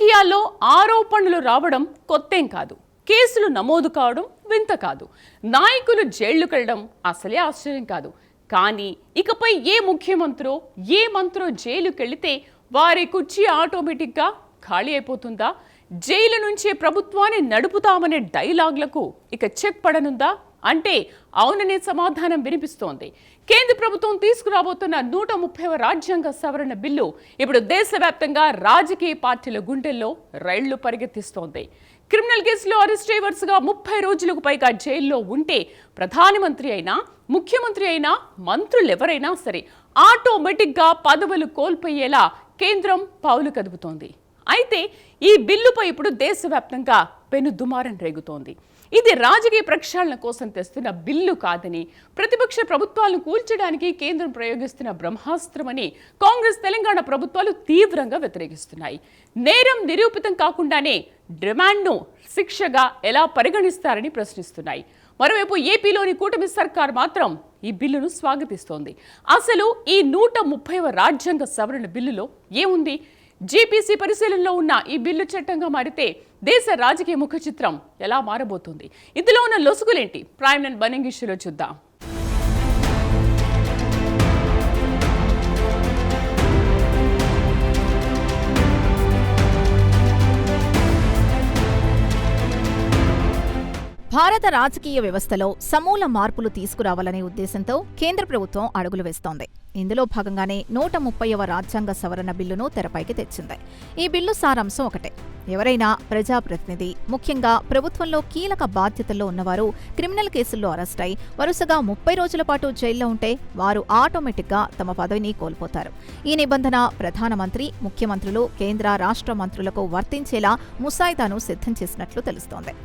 రాజకీయాల్లో ఆరోపణలు రావడం కొత్తేం కాదు. కేసులు నమోదు కావడం వింత కాదు. నాయకులు జైళ్లుకెళ్ళడం అసలే ఆశ్చర్యం కాదు. కానీ ఇకపై ఏ ముఖ్యమంత్రో ఏ మంత్రో జైలుకెళ్లితే వారి కుర్చీ ఆటోమేటిక్గా ఖాళీ అయిపోతుందా? జైలు నుంచే ప్రభుత్వాన్ని నడుపుతామనే డైలాగ్లకు ఇక చెక్ పడనుందా అంటే అవుననే సమాధానం వినిపిస్తోంది. కేంద్ర ప్రభుత్వం తీసుకురాబోతున్న 130వ రాజ్యాంగ సవరణ బిల్లు ఇప్పుడు దేశవ్యాప్తంగా రాజకీయ పార్టీల గుండెల్లో రైళ్లు పరిగెత్తిస్తోంది. క్రిమినల్ కేసులో అరెస్ట్ అయ్యి వరుసగా 30 రోజులకు పైగా జైల్లో ఉంటే ప్రధానమంత్రి అయినా ముఖ్యమంత్రి అయినా మంత్రులెవరైనా సరే ఆటోమేటిక్గా పదవులు కోల్పోయేలా కేంద్రం పావులు కదుపుతోంది. అయితే ఈ బిల్లుపై ఇప్పుడు దేశవ్యాప్తంగా పెనుదుమారం రేగుతోంది. ఇది రాజకీయ ప్రక్షాళన కోసం తెస్తున్న బిల్లు కాదని, ప్రతిపక్ష ప్రభుత్వాలను కూల్చడానికి కేంద్రం ప్రయోగిస్తున్న బ్రహ్మాస్త్రమని కాంగ్రెస్, తెలంగాణ ప్రభుత్వాలు తీవ్రంగా వ్యతిరేకిస్తున్నాయి. నేరం నిరూపితం కాకుండానే డిమాండ్ను శిక్షగా ఎలా పరిగణిస్తారని ప్రశ్నిస్తున్నాయి. మరోవైపు ఏపీలోని కూటమి సర్కార్ మాత్రం ఈ బిల్లును స్వాగతిస్తోంది. అసలు ఈ 130వ రాజ్యాంగ సవరణ బిల్లులో ఏముంది? జీపీసీ పరిశీలనలో ఉన్న ఈ బిల్లు చట్టంగా మారితే దేశ రాజకీయ ముఖ చిత్రం ఎలా మారబోతుంది? ఇందులో ఉన్న లొసుగులేంటి? ప్రైమ్ అండ్ బర్నింగ్ ఇష్యూలో చూద్దాం. భారత రాజకీయ వ్యవస్థలో సమూల మార్పులు తీసుకురావాలనే ఉద్దేశంతో కేంద్ర ప్రభుత్వం అడుగులు వేస్తోంది. ఇందులో భాగంగానే 130వ రాజ్యాంగ సవరణ బిల్లును తెరపైకి తెచ్చింది. ఈ బిల్లు సారాంశం ఒకటే: ఎవరైనా ప్రజాప్రతినిధి, ముఖ్యంగా ప్రభుత్వంలో కీలక బాధ్యతల్లో ఉన్నవారు క్రిమినల్ కేసుల్లో అరెస్ట్ అయి వరుసగా 30 రోజుల పాటు జైల్లో ఉంటే వారు ఆటోమేటిక్గా తమ పదవిని కోల్పోతారు. ఈ నిబంధన ప్రధానమంత్రి, ముఖ్యమంత్రులు, కేంద్ర, రాష్ట్ర మంత్రులకు వర్తించేలా ముసాయిదాను సిద్ధం చేసినట్లు తెలుస్తోంది.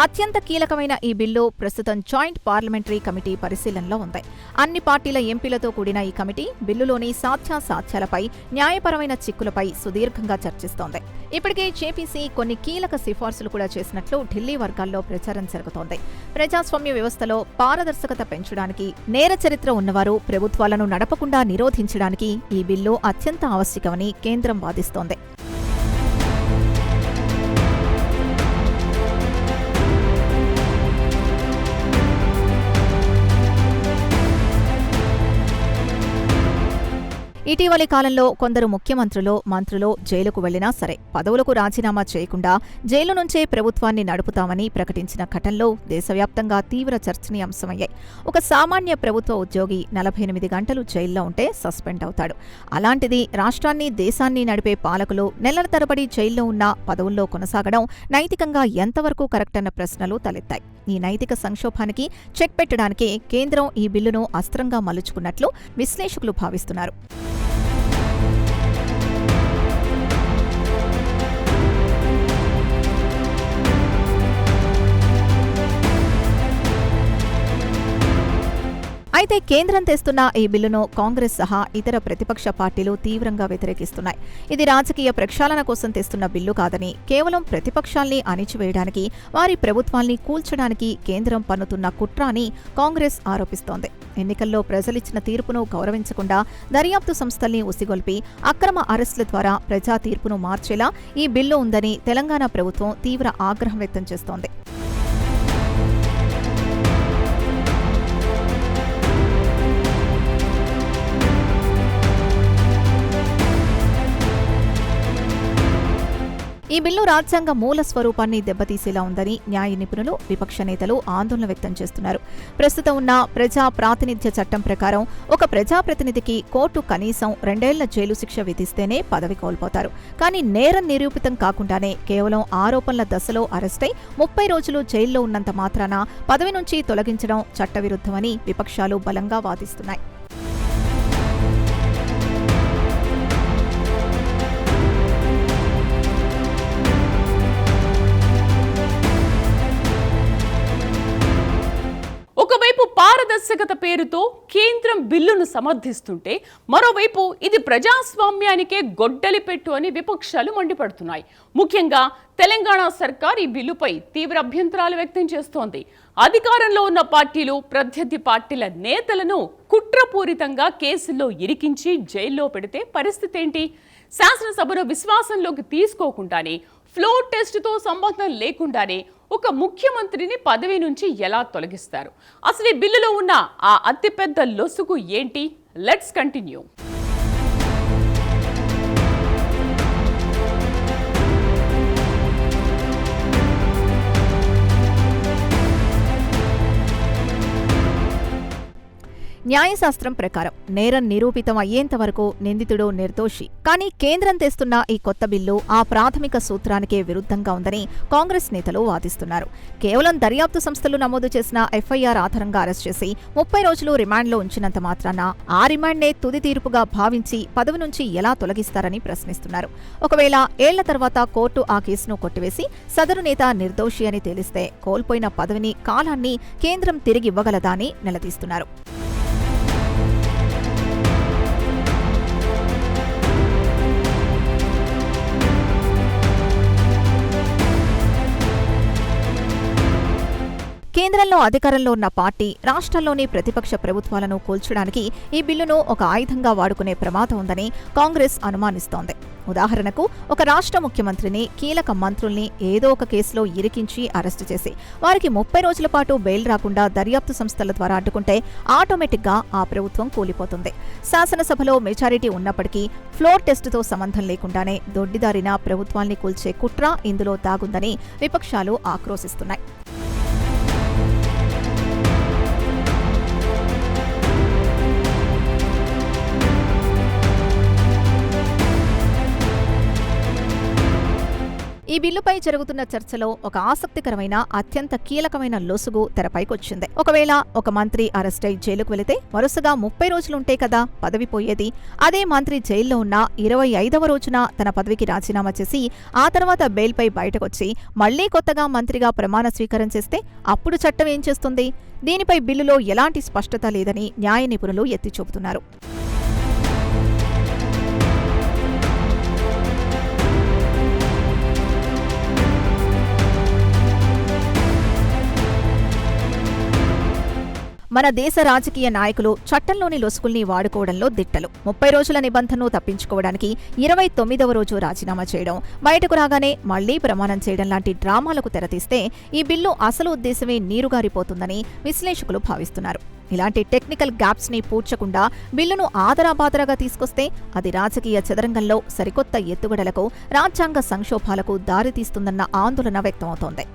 అత్యంత కీలకమైన ఈ బిల్లు ప్రస్తుతం జాయింట్ పార్లమెంటరీ కమిటీ పరిశీలనలో ఉంది. అన్ని పార్టీల ఎంపీలతో కూడిన ఈ కమిటీ బిల్లులోని సాధ్యాసాధ్యాలపై, న్యాయపరమైన చిక్కులపై సుదీర్ఘంగా చర్చిస్తోంది. ఇప్పటికే జేపీసీ కొన్ని కీలక సిఫార్సులు కూడా చేసినట్లు ఢిల్లీ వర్గాల్లో ప్రచారం జరుగుతోంది. ప్రజాస్వామ్య వ్యవస్థలో పారదర్శకత పెంచడానికి, నేర చరిత్ర ఉన్నవారు ప్రభుత్వాలను నడపకుండా నిరోధించడానికి ఈ బిల్లు అత్యంత ఆవశ్యకమని కేంద్రం వాదిస్తోంది. ఇటీవలి కాలంలో కొందరు ముఖ్యమంత్రులు, మంత్రులు జైలుకు వెళ్లినా సరే పదవులకు రాజీనామా చేయకుండా జైలు నుంచే ప్రభుత్వాన్ని నడుపుతామని ప్రకటించిన ఘటనలో దేశవ్యాప్తంగా తీవ్ర చర్చనీయాంశమయ్యాయి. ఒక సామాన్య ప్రభుత్వ ఉద్యోగి 48 గంటలు జైల్లో ఉంటే సస్పెండ్ అవుతాడు. అలాంటిది రాష్ట్రాన్ని, దేశాన్ని నడిపే పాలకులు నెలల తరబడి జైల్లో ఉన్న పదవుల్లో కొనసాగడం నైతికంగా ఎంతవరకు కరెక్ట్ అన్న ప్రశ్నలు తలెత్తాయి. ఈ నైతిక సంక్షోభానికి చెక్ పెట్టడానికే కేంద్రం ఈ బిల్లును అస్త్రంగా మలుచుకున్నట్లు విశ్లేషకులు భావిస్తున్నారు. అయితే కేంద్రం తెస్తున్న ఈ బిల్లును కాంగ్రెస్ సహా ఇతర ప్రతిపక్ష పార్టీలు తీవ్రంగా వ్యతిరేకిస్తున్నాయి. ఇది రాజకీయ ప్రక్షాళన కోసం తెస్తున్న బిల్లు కాదని, కేవలం ప్రతిపక్షాల్ని అణిచివేయడానికి, వారి ప్రభుత్వాల్ని కూల్చడానికి కేంద్రం పన్నుతున్న కుట్ర అని కాంగ్రెస్ ఆరోపిస్తోంది. ఎన్నికల్లో ప్రజలిచ్చిన తీర్పును గౌరవించకుండా దర్యాప్తు సంస్థల్ని ఉసిగొల్పి అక్రమ అరెస్టుల ద్వారా ప్రజా తీర్పును మార్చేలా ఈ బిల్లు ఉందని తెలంగాణ ప్రభుత్వం తీవ్ర ఆగ్రహం వ్యక్తం చేస్తోంది. ఈ బిల్లు రాజ్యాంగ మూల స్వరూపాన్ని దెబ్బతీసేలా ఉందని న్యాయ నిపుణులు, విపక్ష నేతలు ఆందోళన వ్యక్తం చేస్తున్నారు. ప్రస్తుతం ఉన్న ప్రజా ప్రాతినిధ్య చట్టం ప్రకారం ఒక ప్రజాప్రతినిధికి కోర్టు కనీసం 2 ఏళ్ల జైలు శిక్ష విధిస్తేనే పదవి కోల్పోతారు. కానీ నేరం నిరూపితం కాకుండానే కేవలం ఆరోపణల దశలో అరెస్టై 30 రోజులు జైల్లో ఉన్నంత మాత్రాన పదవి నుంచి తొలగించడం చట్టవిరుద్ధమని విపక్షాలు బలంగా వాదిస్తున్నాయి. ఒకవైపు పారదర్శక పారదర్శకత పేరుతో కేంద్రం బిల్లును సమర్థిస్తుంటే మరోవైపు ఇది ప్రజాస్వామ్యానికే గొడ్డలి పెట్టు అని విపక్షాలు మండిపడుతున్నాయి. ముఖ్యంగా తెలంగాణ సర్కార్ ఈ బిల్లుపై తీవ్ర అభ్యంతరాలు వ్యక్తం చేస్తోంది. అధికారంలో ఉన్న పార్టీలు, ప్రత్యర్థి పార్టీల నేతలను కుట్రపూరితంగా కేసుల్లో ఇరికించి జైల్లో పెడితే పరిస్థితి ఏంటి? శాసనసభను విశ్వాసంలోకి తీసుకోకుండానే, ఫ్లోర్ టెస్టుతో సంబంధం లేకుండానే ఒక ముఖ్యమంత్రిని పదవి నుంచి ఎలా తొలగిస్తారు? అసలు ఈ బిల్లులో ఉన్న ఆ అతిపెద్ద లొసుగు ఏంటి? Let's continue. న్యాయశాస్త్రం ప్రకారం నేరం నిరూపితం అయ్యేంత వరకు నిందితుడు నిర్దోషి. కానీ కేంద్రం తెస్తున్న ఈ కొత్త బిల్లు ఆ ప్రాథమిక సూత్రానికే విరుద్ధంగా ఉందని కాంగ్రెస్ నేతలు వాదిస్తున్నారు. కేవలం దర్యాప్తు సంస్థలు నమోదు చేసిన ఎఫ్ఐఆర్ ఆధారంగా అరెస్ట్ చేసి 30 రోజులు రిమాండ్లో ఉంచినంత మాత్రాన ఆ రిమాండ్నే తుది తీర్పుగా భావించి పదవి నుంచి ఎలా తొలగిస్తారని ప్రశ్నిస్తున్నారు. ఒకవేళ ఏళ్ల తర్వాత కోర్టు ఆ కేసును కొట్టివేసి సదరు నేత నిర్దోషి అని తేలిస్తే కోల్పోయిన పదవిని, కాలాన్ని కేంద్రం తిరిగివ్వగలదా అని నిలదీస్తున్నారు. కేంద్రంలో అధికారంలో ఉన్న పార్టీ, రాష్ట్రాల్లోని ప్రతిపక్ష ప్రభుత్వాలను కూల్చడానికి ఈ బిల్లును ఒక ఆయుధంగా వాడుకునే ప్రమాదం ఉందని కాంగ్రెస్ అనుమానిస్తోంది. ఉదాహరణకు, ఒక రాష్ట్ర ముఖ్యమంత్రిని, కీలక మంత్రుల్ని ఏదో ఒక కేసులో ఇరికించి అరెస్టు చేసి వారికి 30 రోజుల పాటు బెయిల్ రాకుండా దర్యాప్తు సంస్థల ద్వారా అడ్డుకుంటే ఆటోమేటిక్గా ఆ ప్రభుత్వం కూలిపోతుంది. శాసనసభలో మెజారిటీ ఉన్నప్పటికీ ఫ్లోర్ టెస్టుతో సంబంధం లేకుండానే దొడ్డిదారిన ప్రభుత్వాల్ని కూల్చే కుట్ర ఇందులో దాగుందని విపక్షాలు ఆక్రోశిస్తున్నాయి. ఈ బిల్లుపై జరుగుతున్న చర్చలో ఒక ఆసక్తికరమైన, అత్యంత కీలకమైన లొసుగు తెరపైకొచ్చింది. ఒకవేళ ఒక మంత్రి అరెస్టై జైలుకు వెళితే వరుసగా 30 రోజులుంటే కదా పదవి పోయేది. అదే మంత్రి జైల్లో ఉన్న 25వ రోజున తన పదవికి రాజీనామా చేసి ఆ తర్వాత బెయిల్పై బయటకొచ్చి మళ్లీ కొత్తగా మంత్రిగా ప్రమాణ స్వీకారం చేస్తే అప్పుడు చట్టం ఏం చేస్తుంది? దీనిపై బిల్లులో ఎలాంటి స్పష్టత లేదని న్యాయ నిపుణులు ఎత్తిచూపుతున్నారు. మన దేశ రాజకీయ నాయకులు చట్టంలోని లొసుగుల్ని వాడుకోవడంలో దిట్టలు. 30 రోజుల నిబంధనను తప్పించుకోవడానికి 29వ రోజు రాజీనామా చేయడం, బయటకు రాగానే మళ్లీ ప్రమాణం చేయడం లాంటి డ్రామాలకు తెరతీస్తే ఈ బిల్లు అసలు ఉద్దేశమే నీరుగారిపోతుందని విశ్లేషకులు భావిస్తున్నారు. ఇలాంటి టెక్నికల్ గ్యాప్స్ ని పూడ్చకుండా బిల్లును ఆదరాబాదరాగా తీసుకొస్తే అది రాజకీయ చదరంగంలో సరికొత్త ఎత్తుగడలకు, రాజ్యాంగ సంక్షోభాలకు దారితీస్తుందన్న ఆందోళన వ్యక్తమవుతోంది.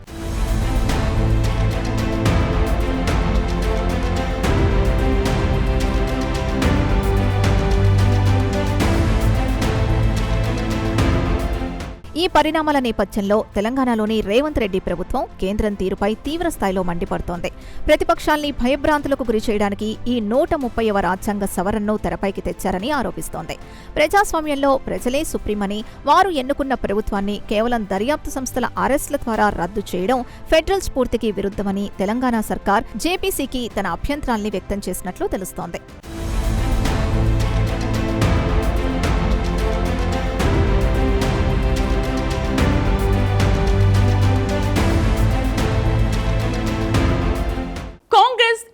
ఈ పరిణామాల నేపథ్యంలో తెలంగాణలోని రేవంత్ రెడ్డి ప్రభుత్వం కేంద్రం తీరుపై తీవ్ర స్థాయిలో మండిపడుతోంది. ప్రతిపక్షాల్ని భయభ్రాంతులకు గురి చేయడానికి ఈ 130వ రాజ్యాంగ సవరణను తెరపైకి తెచ్చారని ఆరోపిస్తోంది. ప్రజాస్వామ్యంలో ప్రజలే సుప్రీమని, వారు ఎన్నుకున్న ప్రభుత్వాన్ని కేవలం దర్యాప్తు సంస్థల అరెస్టుల ద్వారా రద్దు చేయడం ఫెడరల్ స్ఫూర్తికి విరుద్ధమని తెలంగాణ సర్కార్ జేపీసీకి తన అభ్యంతరాల్ని వ్యక్తం చేసినట్లు తెలుస్తోంది.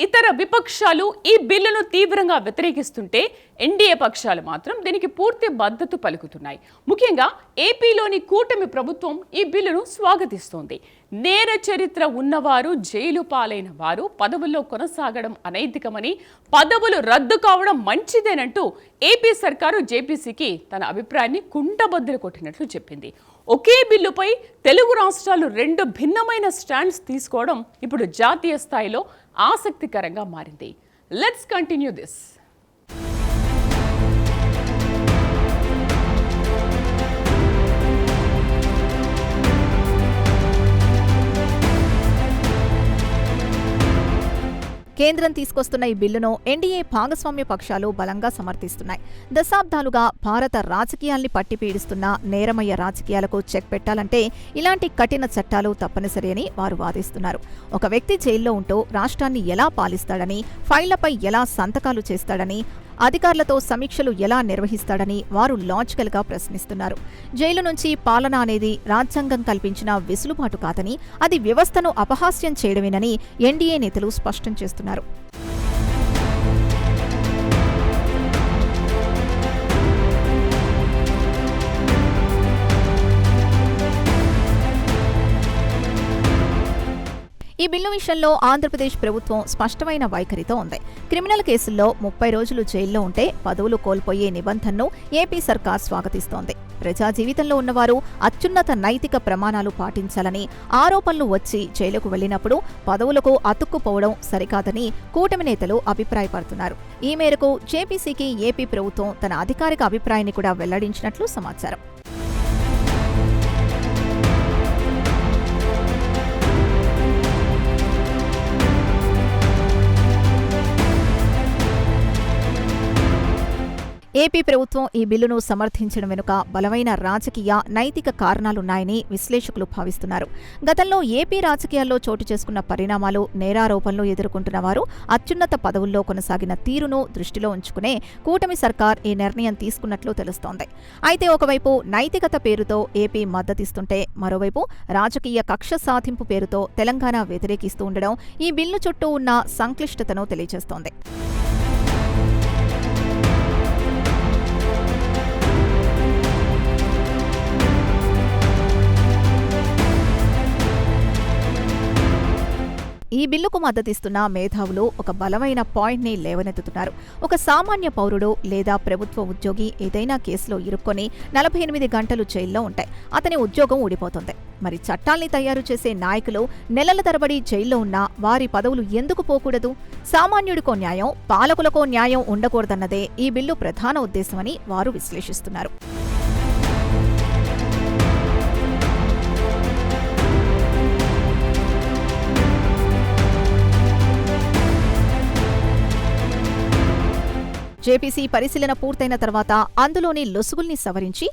ఇతర విపక్షాలు ఈ బిల్లును తీవ్రంగా వ్యతిరేకిస్తుంటే ఎన్డీఏ పక్షాలు మాత్రం దీనికి పూర్తి మద్దతు పలుకుతున్నాయి. ముఖ్యంగా ఏపీలోని కూటమి ప్రభుత్వం ఈ బిల్లును స్వాగతిస్తోంది. నేర చరిత్ర ఉన్నవారు, జైలు పాలైన వారు పదవుల్లో కొనసాగడం అనైతికమని, పదవులు రద్దు కావడం మంచిదేనంటూ ఏపీ సర్కారు జేపీసీకి తన అభిప్రాయాన్ని కుండబద్దలు కొట్టినట్లు చెప్పింది. ఒకే బిల్లుపై తెలుగు రాష్ట్రాలు 2 భిన్నమైన స్టాండ్స్ తీసుకోవడం ఇప్పుడు జాతీయ స్థాయిలో ఆసక్తికరంగా మారింది. Let's continue this. కేంద్రం తీసుకొస్తున్న ఈ బిల్లును ఎన్డీఏ భాగస్వామ్య పక్షాలు బలంగా సమర్థిస్తున్నాయి. దశాబ్దాలుగా భారత రాజకీయాల్ని పట్టిపీడిస్తున్న నేరమయ్య రాజకీయాలకు చెక్ పెట్టాలంటే ఇలాంటి కఠిన చట్టాలు తప్పనిసరి అని వారు వాదిస్తున్నారు. ఒక వ్యక్తి జైల్లో ఉంటూ రాష్ట్రాన్ని ఎలా పాలిస్తాడని, ఫైళ్లపై ఎలా సంతకాలు చేస్తాడని, అధికారులతో సమీక్షలు ఎలా నిర్వహిస్తాడని వారు లాజికల్గా ప్రశ్నిస్తున్నారు. జైలు నుంచి పాలన అనేది రాజ్యాంగం కల్పించిన వెసులుబాటు కాదని, అది వ్యవస్థను అపహాస్యం చేయడమేనని ఎన్డీఏ నేతలు స్పష్టం చేస్తున్నారు. ఈ బిల్లు విషయంలో ఆంధ్రప్రదేశ్ ప్రభుత్వం స్పష్టమైన వైఖరితో ఉంది. క్రిమినల్ కేసుల్లో 30 రోజులు జైల్లో ఉంటే పదవులు కోల్పోయే నిబంధనను ఏపీ సర్కార్ స్వాగతిస్తోంది. ప్రజా జీవితంలో ఉన్నవారు అత్యున్నత నైతిక ప్రమాణాలు పాటించాలని, ఆరోపణలు వచ్చి జైలుకు వెళ్లినప్పుడు పదవులకు అతుక్కుపోవడం సరికాదని కూటమి నేతలు అభిప్రాయపడుతున్నారు. ఈ మేరకు జేపీసీకి ఏపీ ప్రభుత్వం తన అధికారిక అభిప్రాయాన్ని కూడా వెల్లడించినట్లు సమాచారం. ఏపీ ప్రభుత్వం ఈ బిల్లును సమర్థించడం వెనుక బలమైన రాజకీయ, నైతిక కారణాలున్నాయని విశ్లేషకులు భావిస్తున్నారు. గతంలో ఏపీ రాజకీయాల్లో చోటు చేసుకున్న పరిణామాలు, నేరారోపణలు ఎదుర్కొంటున్న వారు అత్యున్నత పదవుల్లో కొనసాగిన తీరును దృష్టిలో ఉంచుకునే కూటమి సర్కార్ ఈ నిర్ణయం తీసుకున్నట్లు తెలుస్తోంది. అయితే ఒకవైపు నైతికత పేరుతో ఏపీ మద్దతిస్తుంటే, మరోవైపు రాజకీయ కక్ష సాధింపు పేరుతో తెలంగాణ వ్యతిరేకిస్తూ ఉండడం ఈ బిల్లు చుట్టూ ఉన్న సంక్లిష్టతను తెలియజేస్తోంది. ఈ బిల్లుకు మద్దతిస్తున్న మేధావులు ఒక బలమైన పాయింట్ని లేవనెత్తుతున్నారు. ఒక సామాన్య పౌరుడు లేదా ప్రభుత్వ ఉద్యోగి ఏదైనా కేసులో ఇరుక్కొని 48 గంటలు జైల్లో ఉంటాయి. అతని ఉద్యోగం ఊడిపోతుంది. మరి చట్టాల్ని తయారు చేసే నాయకులు నెలల తరబడి జైల్లో ఉన్నా వారి పదవులు ఎందుకు పోకూడదు? సామాన్యుడికో న్యాయం, పాలకులకో న్యాయం ఉండకూడదన్నదే ఈ బిల్లు ప్రధాన ఉద్దేశమని వారు విశ్లేషిస్తున్నారు. జేపీసీ పరిశీలన పూర్తయిన తర్వాత అందులోని లొసుగుల్ని సవరించి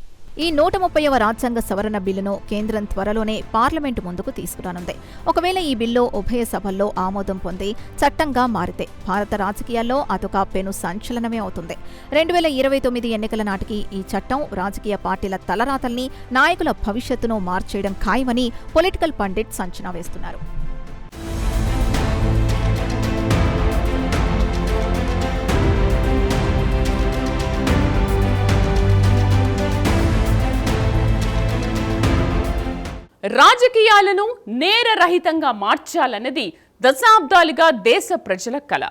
ఈ 130వ రాజ్యాంగ సవరణ బిల్లును కేంద్రం త్వరలోనే పార్లమెంటు ముందుకు తీసుకురానుంది. ఒకవేళ ఈ బిల్లు ఉభయ సభల్లో ఆమోదం పొంది చట్టంగా మారితే భారత రాజకీయాల్లో అదొక పెను సంచలనమే అవుతుంది. 2029 ఎన్నికల నాటికి ఈ చట్టం రాజకీయ పార్టీల తలరాతల్ని, నాయకుల భవిష్యత్తును మార్చేయడం ఖాయమని పొలిటికల్ పండిట్స్ అంచనా వేస్తున్నారు. రాజకీయాలను నేరరహితంగా మార్చాలన్నది దశాబ్దాలుగా దేశ ప్రజల కల.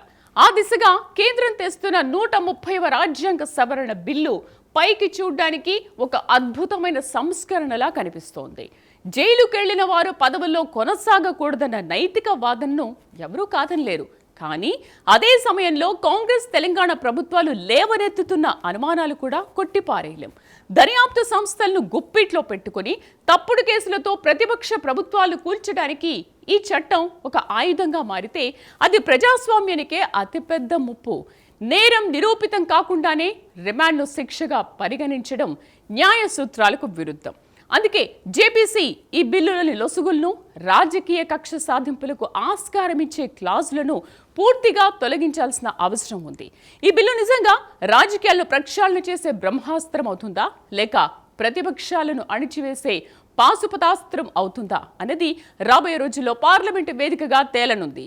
ఆ దిశగా కేంద్రం తెస్తున్న 130వ రాజ్యాంగ సవరణ బిల్లు పైకి చూడ్డానికి ఒక అద్భుతమైన సంస్కరణలా కనిపిస్తోంది. జైలుకెళ్లిన వారు పదవుల్లో కొనసాగకూడదన్న నైతిక వాదనను ఎవరూ కాదనలేరు. కానీ అదే సమయంలో కాంగ్రెస్, తెలంగాణ ప్రభుత్వాలు లేవనెత్తుతున్న అనుమానాలు కూడా కొట్టిపారేయలేం. దర్యాప్తు సంస్థలను గుప్పిట్లో పెట్టుకుని తప్పుడు కేసులతో ప్రతిపక్ష ప్రభుత్వాలు కూల్చడానికి ఈ చట్టం ఒక ఆయుధంగా మారితే అది ప్రజాస్వామ్యానికే అతిపెద్ద ముప్పు. నేరం నిరూపితం కాకుండానే రిమాండ్ను శిక్షగా పరిగణించడం న్యాయ సూత్రాలకు విరుద్ధం. అందుకే జేపీసీ ఈ బిల్లులోని లొసుగులను, రాజకీయ కక్ష సాధింపులకు ఆస్కారమిచ్చే క్లాజులను పూర్తిగా తొలగించాల్సిన అవసరం ఉంది. ఈ బిల్లు నిజంగా రాజకీయాలను ప్రక్షాళన చేసే బ్రహ్మాస్త్రం అవుతుందా, లేక ప్రతిపక్షాలను అణిచివేసే పాశుపతాస్త్రం అవుతుందా అన్నది రాబోయే రోజుల్లో పార్లమెంటు వేదికగా తేలనుంది.